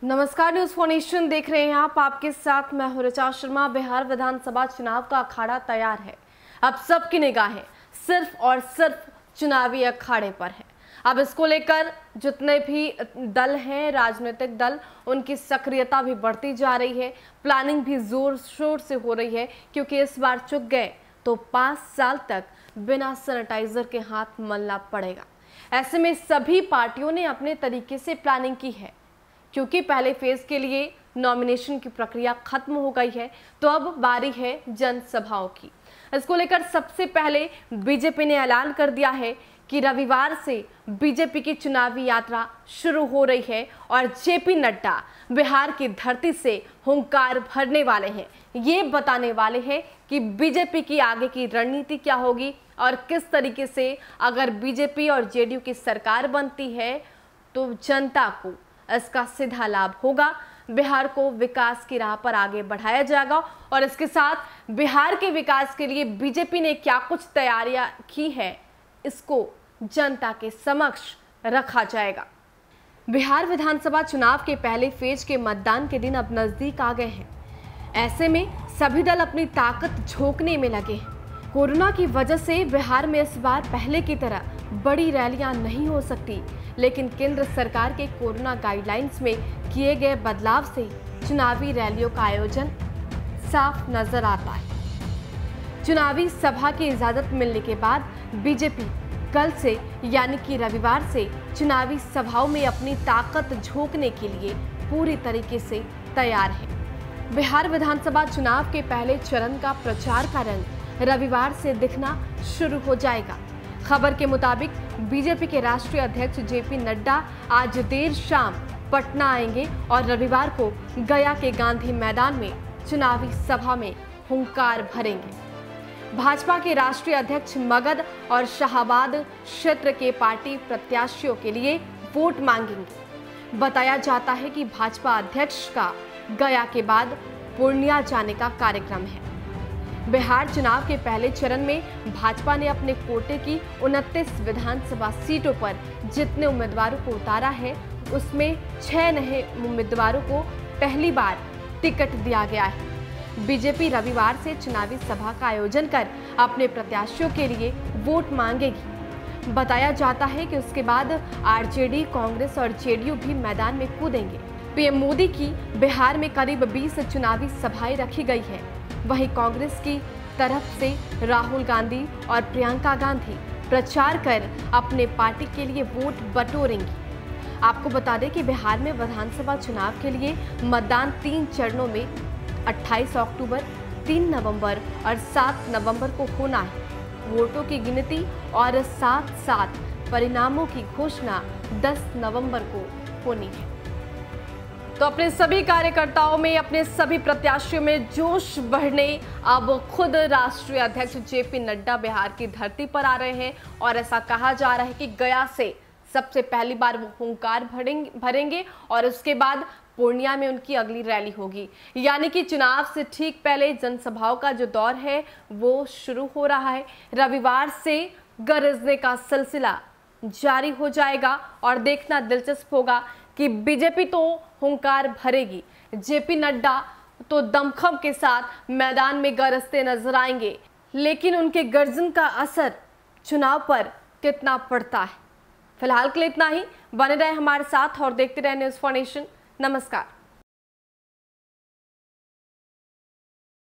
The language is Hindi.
नमस्कार, न्यूज फॉर नेशन देख रहे हैं आप। आपके साथ मैं हूं ऋचा शर्मा। बिहार विधानसभा चुनाव का अखाड़ा तैयार है। अब सबकी निगाहें सिर्फ और सिर्फ चुनावी अखाड़े पर है। अब इसको लेकर जितने भी दल हैं, राजनीतिक दल, उनकी सक्रियता भी बढ़ती जा रही है। प्लानिंग भी जोर शोर से हो रही है, क्योंकि इस बार चुक गए तो 5 साल तक बिना सैनिटाइजर के हाथ मलना पड़ेगा। ऐसे में सभी पार्टियों ने अपने तरीके से प्लानिंग की है, क्योंकि पहले फेज के लिए नॉमिनेशन की प्रक्रिया खत्म हो गई है, तो अब बारी है जनसभाओं की। इसको लेकर सबसे पहले बीजेपी ने ऐलान कर दिया है कि रविवार से बीजेपी की चुनावी यात्रा शुरू हो रही है और जेपी नड्डा बिहार की धरती से हुंकार भरने वाले हैं। ये बताने वाले हैं कि बीजेपी की आगे की रणनीति क्या होगी और किस तरीके से अगर बीजेपी और जेडीयू की सरकार बनती है तो जनता को इसका सीधा लाभ होगा। बिहार को विकास की राह पर आगे बढ़ाया जाएगा और इसके साथ बिहार के विकास के लिए बीजेपी ने क्या कुछ तैयारियां की है, इसको जनता के समक्ष रखा जाएगा। बिहार विधानसभा चुनाव के पहले फेज के मतदान के दिन अब नजदीक आ गए हैं। ऐसे में सभी दल अपनी ताकत झोंकने में लगे हैं। कोरोना की वजह से बिहार में इस बार पहले की तरह बड़ी रैलियां नहीं हो सकती, लेकिन केंद्र सरकार के कोरोना गाइडलाइंस में किए गए बदलाव से चुनावी रैलियों का आयोजन साफ नजर आता है। चुनावी सभा की इजाजत मिलने के बाद बीजेपी कल से यानी कि रविवार से चुनावी सभाओं में अपनी ताकत झोंकने के लिए पूरी तरीके से तैयार है। बिहार विधानसभा चुनाव के पहले चरण का प्रचार का रंग रविवार से दिखना शुरू हो जाएगा। खबर के मुताबिक बीजेपी के राष्ट्रीय अध्यक्ष जेपी नड्डा आज देर शाम पटना आएंगे और रविवार को गया के गांधी मैदान में चुनावी सभा में हुंकार भरेंगे। भाजपा के राष्ट्रीय अध्यक्ष मगध और शाहाबाद क्षेत्र के पार्टी प्रत्याशियों के लिए वोट मांगेंगे। बताया जाता है कि भाजपा अध्यक्ष का गया के बाद पूर्णिया जाने का कार्यक्रम है। बिहार चुनाव के पहले चरण में भाजपा ने अपने कोटे की 29 विधानसभा सीटों पर जितने उम्मीदवारों को उतारा है, उसमें 6 नए उम्मीदवारों को पहली बार टिकट दिया गया है। बीजेपी रविवार से चुनावी सभा का आयोजन कर अपने प्रत्याशियों के लिए वोट मांगेगी। बताया जाता है कि उसके बाद आरजेडी, कांग्रेस और जेडीयू भी मैदान में कूदेंगे। पीएम मोदी की बिहार में करीब 20 चुनावी सभाएं रखी गई है। वहीं कांग्रेस की तरफ से राहुल गांधी और प्रियंका गांधी प्रचार कर अपने पार्टी के लिए वोट बटोरेंगी। आपको बता दें कि बिहार में विधानसभा चुनाव के लिए मतदान 3 चरणों में 28 अक्टूबर, 3 नवंबर और 7 नवंबर को होना है। वोटों की गिनती और साथ परिणामों की घोषणा 10 नवंबर को होनी है। तो अपने सभी कार्यकर्ताओं में, अपने सभी प्रत्याशियों में जोश बढ़ने अब खुद राष्ट्रीय अध्यक्ष जेपी नड्डा बिहार की धरती पर आ रहे हैं और ऐसा कहा जा रहा है कि गया से सबसे पहली बार वो हुंकार भरेंगे और उसके बाद पूर्णिया में उनकी अगली रैली होगी। यानी कि चुनाव से ठीक पहले जनसभाओं का जो दौर है वो शुरू हो रहा है। रविवार से गरजने का सिलसिला जारी हो जाएगा और देखना दिलचस्प होगा कि बीजेपी तो हुंकार भरेगी, जेपी नड्डा तो दमखम के साथ मैदान में गरजते नजर आएंगे, लेकिन उनके गर्जन का असर चुनाव पर कितना पड़ता है। फिलहाल के लिए इतना ही। बने रहे हमारे साथ और देखते रहे न्यूज फॉर नेशन। नमस्कार।